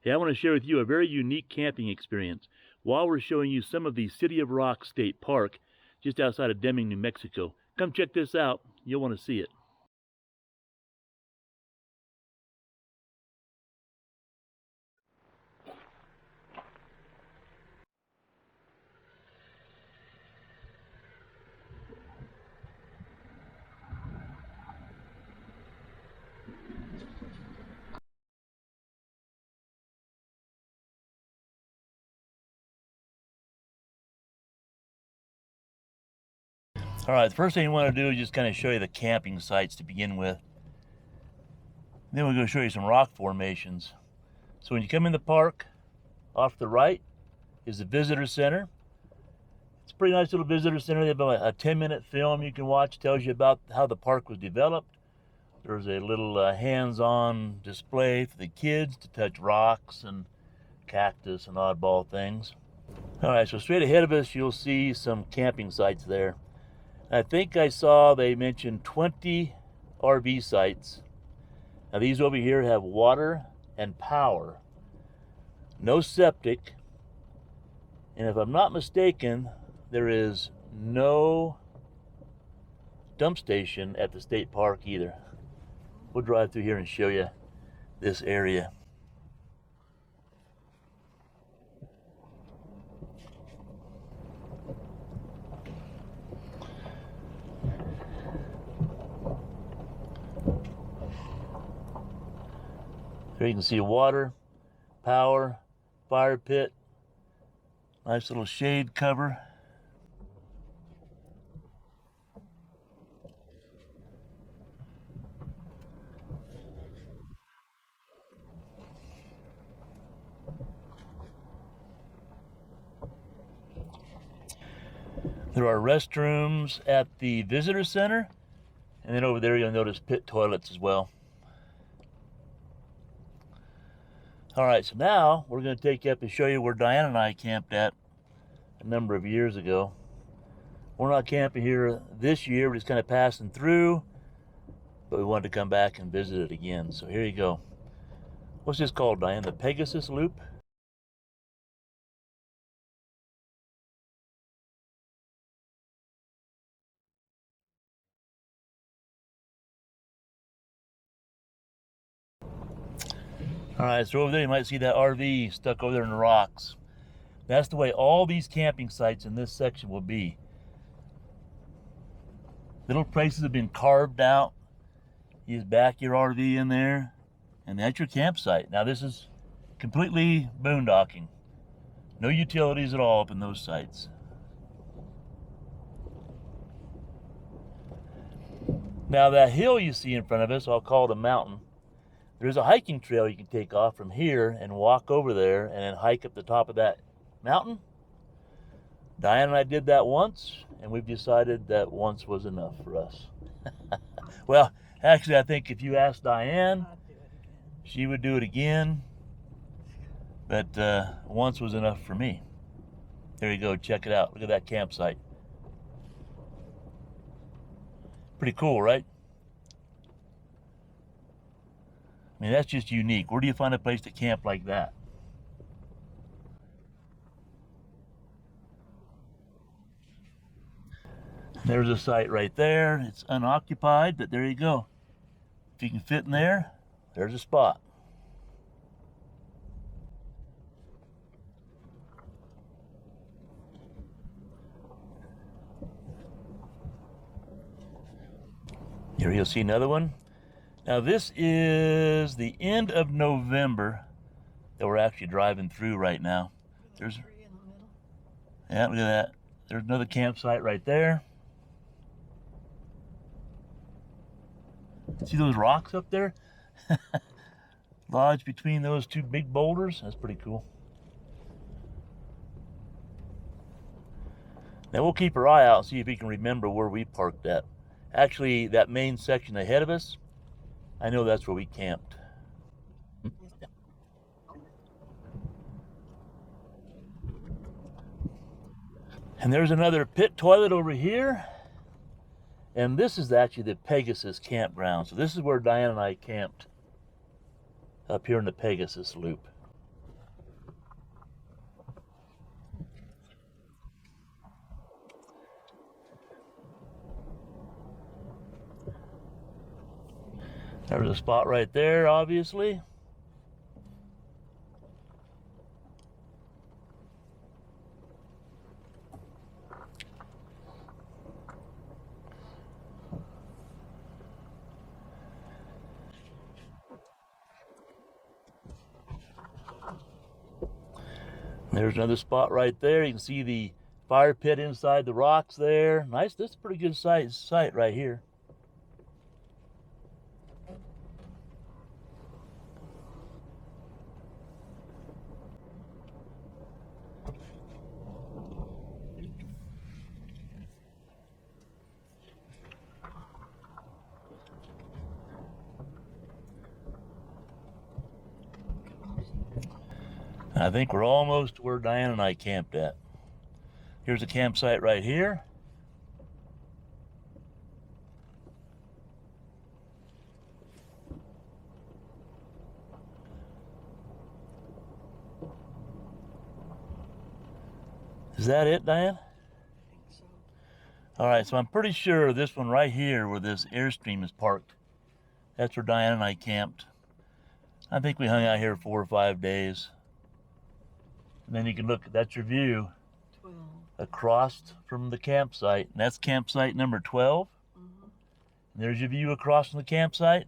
Hey, I want to share with you a very unique camping experience while we're showing you some of the City of Rocks State Park just outside of Deming, New Mexico. Come check this out. You'll want to see it. All right, the first thing you want to do is just kind of show you the camping sites to begin with. Then we're going to show you some rock formations. So when you come in the park, off to the right is the visitor center. It's a pretty nice little visitor center. They have a 10-minute film you can watch. Tells you about how the park was developed. There's a little hands-on display for the kids to touch rocks and cactus and oddball things. All right, so straight ahead of us, you'll see some camping sites there. I think I saw they mentioned 20 RV sites. Now these over here have water and power, no septic, and if I'm not mistaken, there is no dump station at the state park either. We'll drive through here and show you this area. Here you can see water, power, fire pit, nice little shade cover. There are restrooms at the visitor center, and then over there you'll notice pit toilets as well. All right, so now we're going to take you up and show you where Diane and I camped at a number of years ago. We're not camping here this year, we're just kind of passing through, but we wanted to come back and visit it again. So here you go. What's this called, Diane? The Pegasus Loop? All right, so over there you might see that RV stuck over there in the rocks. That's the way all these camping sites in this section will be. Little places have been carved out. You just back your RV in there, and that's your campsite. Now this is completely boondocking. No utilities at all up in those sites. Now that hill you see in front of us, I'll call it a mountain. There's a hiking trail you can take off from here and walk over there and then hike up the top of that mountain. Diane and I did that once, and we've decided that once was enough for us. Well, actually, I think if you asked Diane, she would do it again, but once was enough for me. There you go, check it out. Look at that campsite. Pretty cool, right? I mean, that's just unique. Where do you find a place to camp like that? There's a site right there. It's unoccupied, but there you go. If you can fit in there, there's a spot. Here you'll see another one. Now this is the end of November that we're actually driving through right now. There's, yeah, look at that. There's another campsite right there. See those rocks up there? Lodged between those two big boulders. That's pretty cool. Now we'll keep our eye out and see if we can remember where we parked at. Actually, that main section ahead of us, I know that's where we camped. And there's another pit toilet over here. And this is actually the Pegasus campground. So this is where Diane and I camped, up here in the Pegasus Loop. There's a spot right there, obviously. There's another spot right there. You can see the fire pit inside the rocks there. Nice, this is a pretty good site right here. I think we're almost where Diane and I camped at. Here's a campsite right here. Is that it, Diane? I think so. All right, so I'm pretty sure this one right here where this Airstream is parked, that's where Diane and I camped. I think we hung out here 4 or 5 days. And then you can look, that's your view 12. across from the campsite. And that's campsite number 12. Mm-hmm. And there's your view across from the campsite.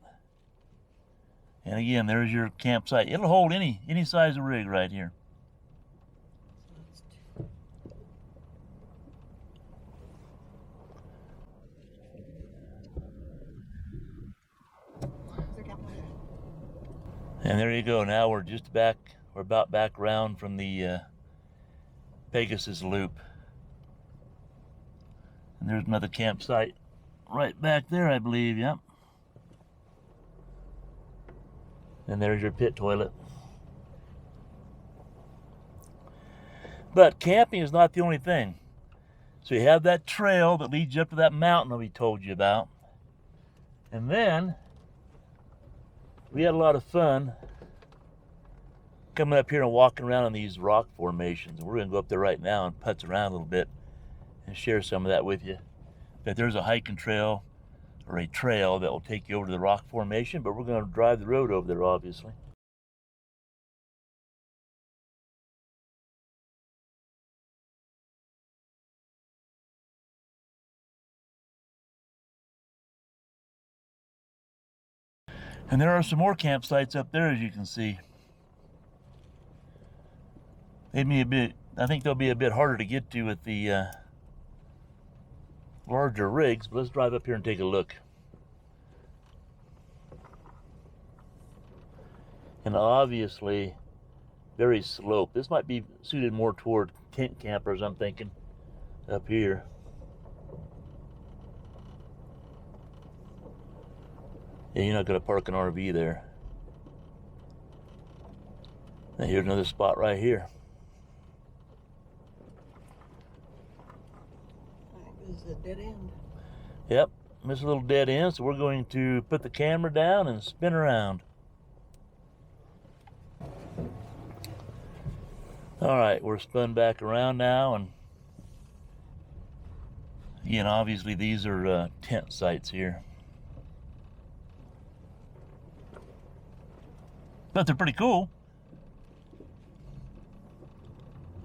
And again, there's your campsite. It'll hold any size of rig right here. So that's 2. And there you go. Now we're just back, we're about back around from the Pegasus loop. And there's another campsite right back there, I believe, yep. And there's your pit toilet. But camping is not the only thing. So you have that trail that leads you up to that mountain that we told you about. And then we had a lot of fun coming up here and walking around in these rock formations. We're gonna go up there right now and putz around a little bit and share some of that with you. But there's a hiking trail or a trail that will take you over to the rock formation, but we're gonna drive the road over there, obviously. And there are some more campsites up there, as you can see. They may a bit, I think they'll be a bit harder to get to with the larger rigs, but let's drive up here and take a look. And obviously, very sloped. This might be suited more toward tent campers, I'm thinking, up here. Yeah, you're not gonna park an RV there. And here's another spot right here. This is a dead end. Yep, this is a little dead end, so we're going to put the camera down and spin around. All right, we're spun back around now, and again, obviously these are tent sites here. But they're pretty cool.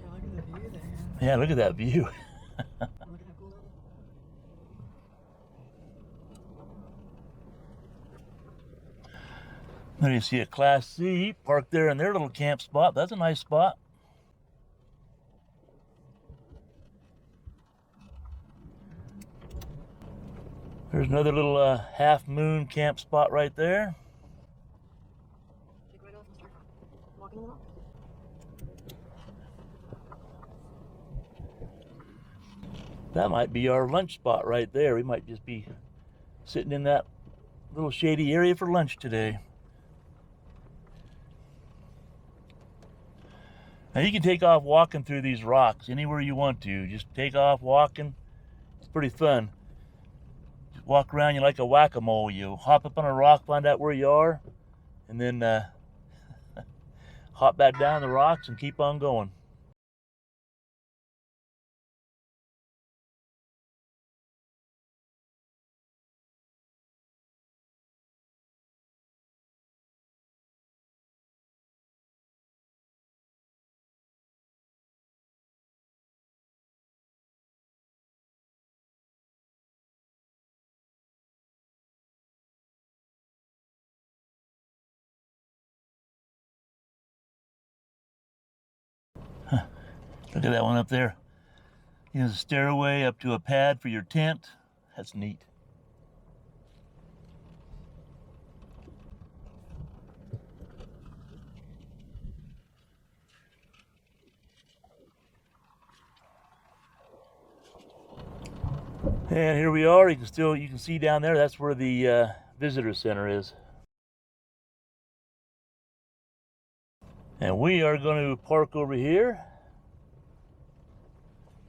Yeah, look at the view there. Yeah, look at that view. Look how cool that is. There you see a Class C parked there in their little camp spot. That's a nice spot. There's another little half moon camp spot right there. Take right off and start walking along. That might be our lunch spot right there. We might just be sitting in that little shady area for lunch today. Now you can take off walking through these rocks anywhere you want to. Just take off walking. It's pretty fun. Just walk around you like a whack-a-mole. You hop up on a rock, find out where you are, and then hop back down the rocks and keep on going. Look at that one up there. There's a stairway up to a pad for your tent. That's neat. And here we are. You can see down there. That's where the visitor center is. And we are going to park over here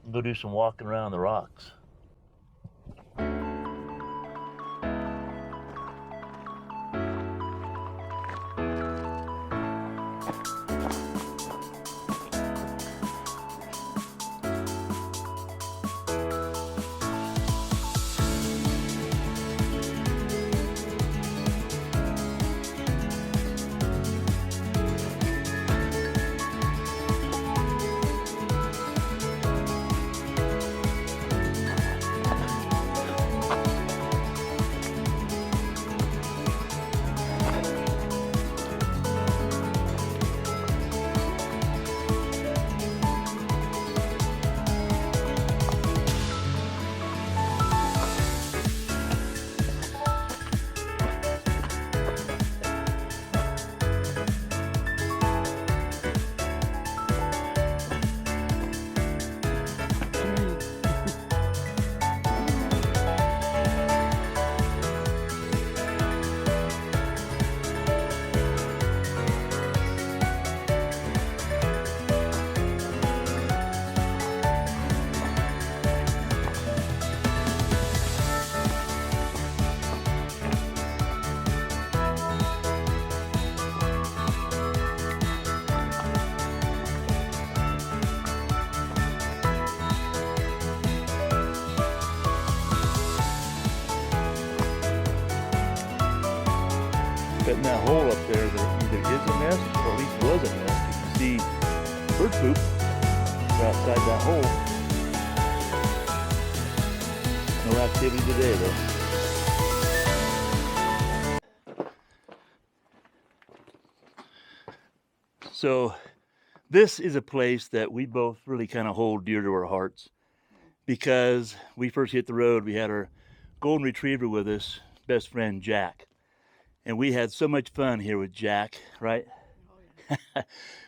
and go do some walking around the rocks. But in that hole up there, there either is a nest, or at least was a nest. You can see bird poop outside that hole. No activity today, though. So this is a place that we both really kind of hold dear to our hearts, because we first hit the road, we had our golden retriever with us, best friend Jack. And we had so much fun here with Jack, right? Oh, yeah.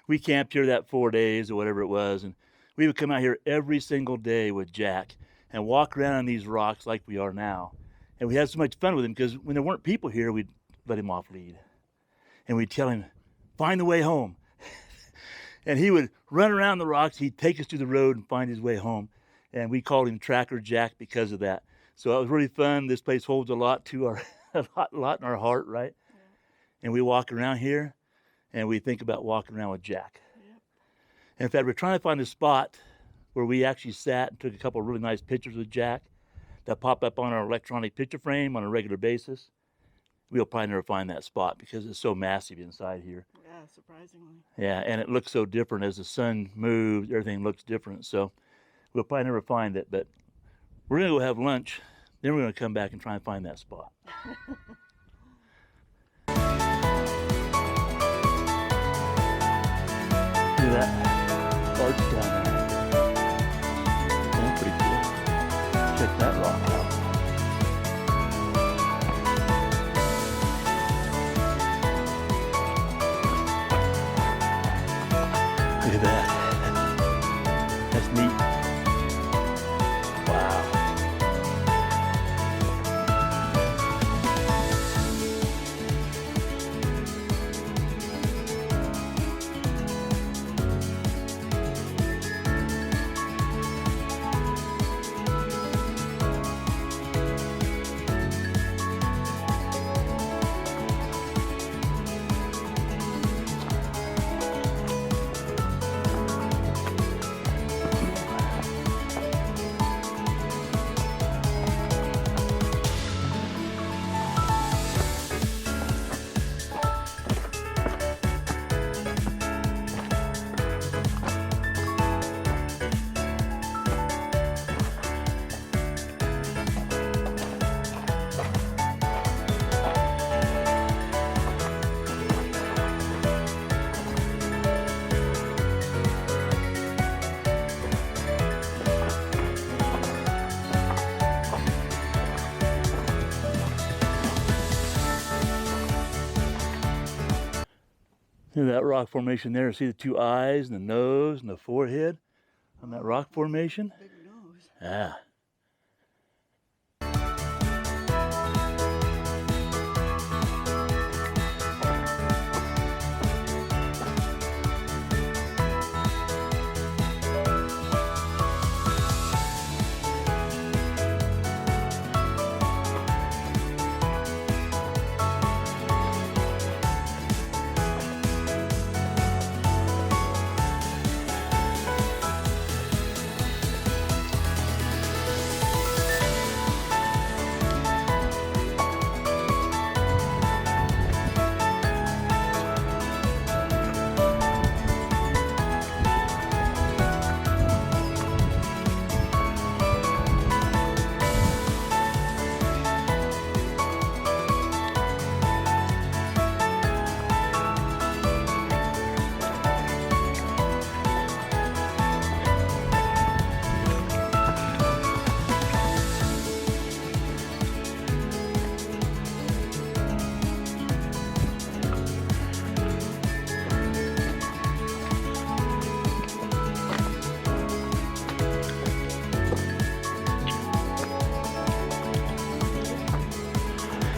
We camped here that 4 days or whatever it was, and we would come out here every single day with Jack and walk around on these rocks like we are now. And we had so much fun with him because when there weren't people here, we'd let him off lead. And we'd tell him, find the way home. And he would run around the rocks. He'd take us to the road and find his way home. And we called him Tracker Jack because of that. So it was really fun. This place holds a lot to our a lot in our heart, right? Yeah. And we walk around here and we think about walking around with Jack. Yep. And in fact, we're trying to find a spot where we actually sat and took a couple of really nice pictures with Jack that pop up on our electronic picture frame on a regular basis. We'll probably never find that spot because it's so massive inside here. Yeah, surprisingly. Yeah, and it looks so different as the sun moves, everything looks different. So we'll probably never find it, but we're gonna go have lunch. Then we're going to come back and try and find that spot. Look at that arch down there. That's pretty cool. Check that rock out. Look at that. That's neat. Wow. See that rock formation there? See the two eyes and the nose and the forehead on that rock formation? Big nose. Yeah.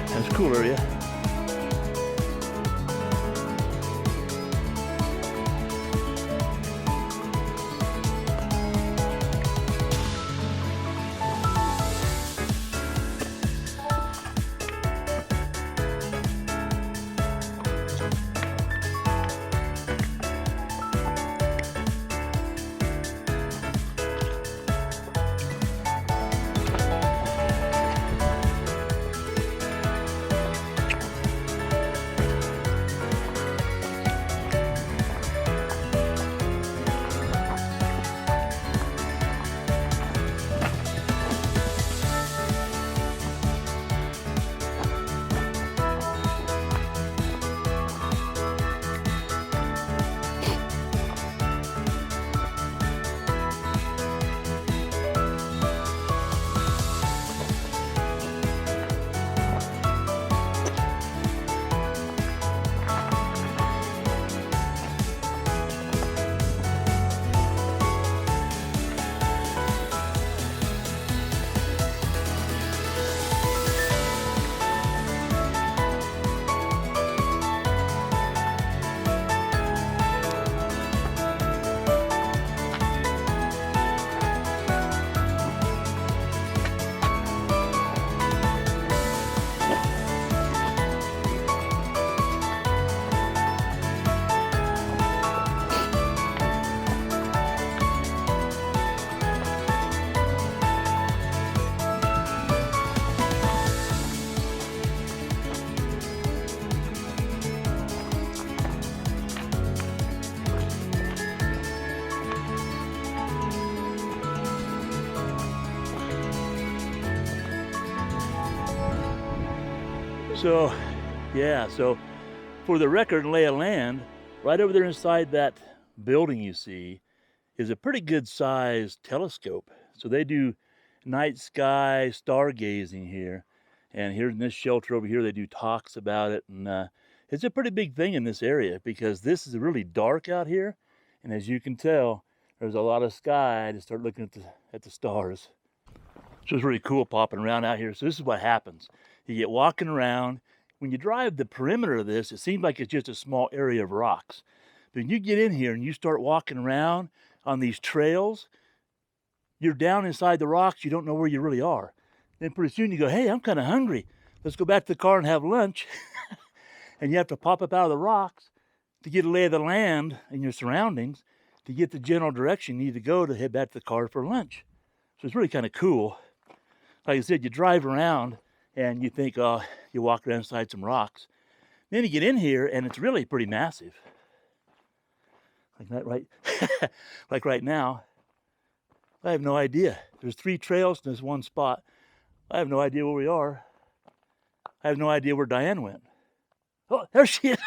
That's a cool area. So, yeah, so for the record and lay of land, right over there inside that building you see is a pretty good sized telescope. So they do night sky stargazing here. And here in this shelter over here, they do talks about it. And it's a pretty big thing in this area because this is really dark out here. And as you can tell, there's a lot of sky to start looking at the stars. So it's really cool popping around out here. So this is what happens. You get walking around. When you drive the perimeter of this, it seems like it's just a small area of rocks. But when you get in here and you start walking around on these trails, you're down inside the rocks. You don't know where you really are. Then pretty soon you go, hey, I'm kind of hungry. Let's go back to the car and have lunch. And you have to pop up out of the rocks to get a lay of the land and your surroundings to get the general direction you need to go to head back to the car for lunch. So it's really kind of cool. Like I said, you drive around and you think, oh, you walk around inside some rocks. Then you get in here and it's really pretty massive. Like that, right? Like right now, I have no idea. There's 3 trails in this one spot. I have no idea where we are. I have no idea where Diane went. Oh, there she is.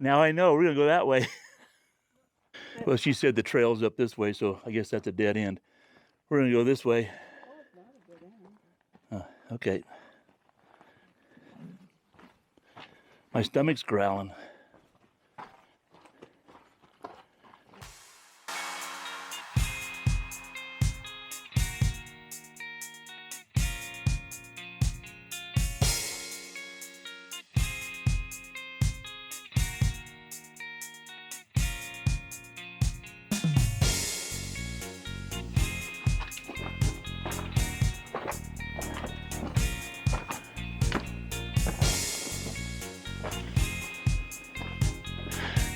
Now I know, we're gonna go that way. Well, she said the trail's up this way, so I guess that's a dead end. We're gonna go this way. Okay. My stomach's growling.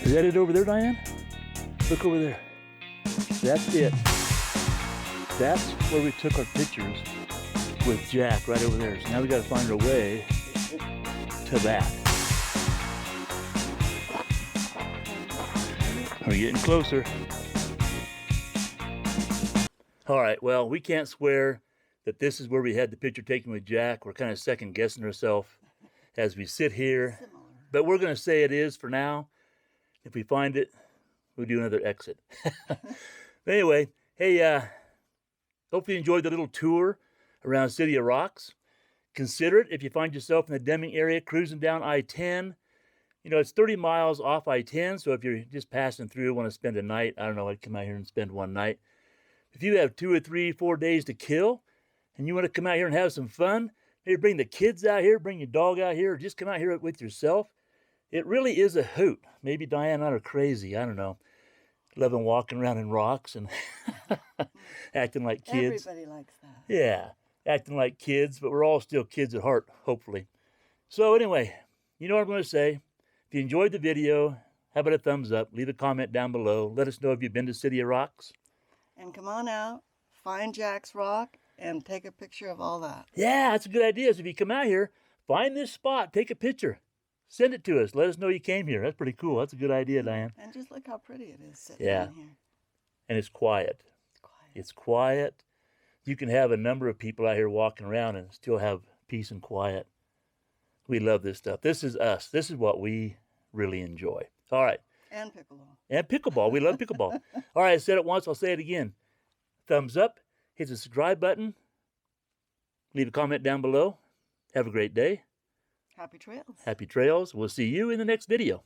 Is that it over there, Diane? Look over there. That's it. That's where we took our pictures with Jack, right over there. So now we got to find our way to that. We're getting closer. All right, well, we can't swear that this is where we had the picture taken with Jack. We're kind of second guessing ourselves as we sit here. Similar. But we're going to say it is for now. If we find it, we'll do another exit. Anyway, hey, hopefully you enjoyed the little tour around City of Rocks. Consider it if you find yourself in the Deming area cruising down I-10. You know, it's 30 miles off I-10, so if you're just passing through, want to spend a night, I don't know, I'd come out here and spend one night. If you have 2 or 3, 4 days to kill, and you want to come out here and have some fun, maybe bring the kids out here, bring your dog out here, or just come out here with yourself, it really is a hoot. Maybe Diane and I are crazy, I don't know. Loving walking around in rocks and acting like kids. Everybody likes that. Yeah, acting like kids, but we're all still kids at heart, hopefully. So anyway, you know what I'm going to say. If you enjoyed the video, how about a thumbs up? Leave a comment down below. Let us know if you've been to City of Rocks. And come on out, find Jack's Rock, and take a picture of all that. Yeah, that's a good idea. So if you come out here, find this spot, take a picture. Send it to us. Let us know you came here. That's pretty cool. That's a good idea, Diane. And just look how pretty it is sitting Yeah. in here. And it's quiet. It's quiet. It's quiet. You can have a number of people out here walking around and still have peace and quiet. We love this stuff. This is us. This is what we really enjoy. All right. And pickleball. And pickleball. We love pickleball. All right, I said it once. I'll say it again. Thumbs up. Hit the subscribe button. Leave a comment down below. Have a great day. Happy trails. Happy trails. We'll see you in the next video.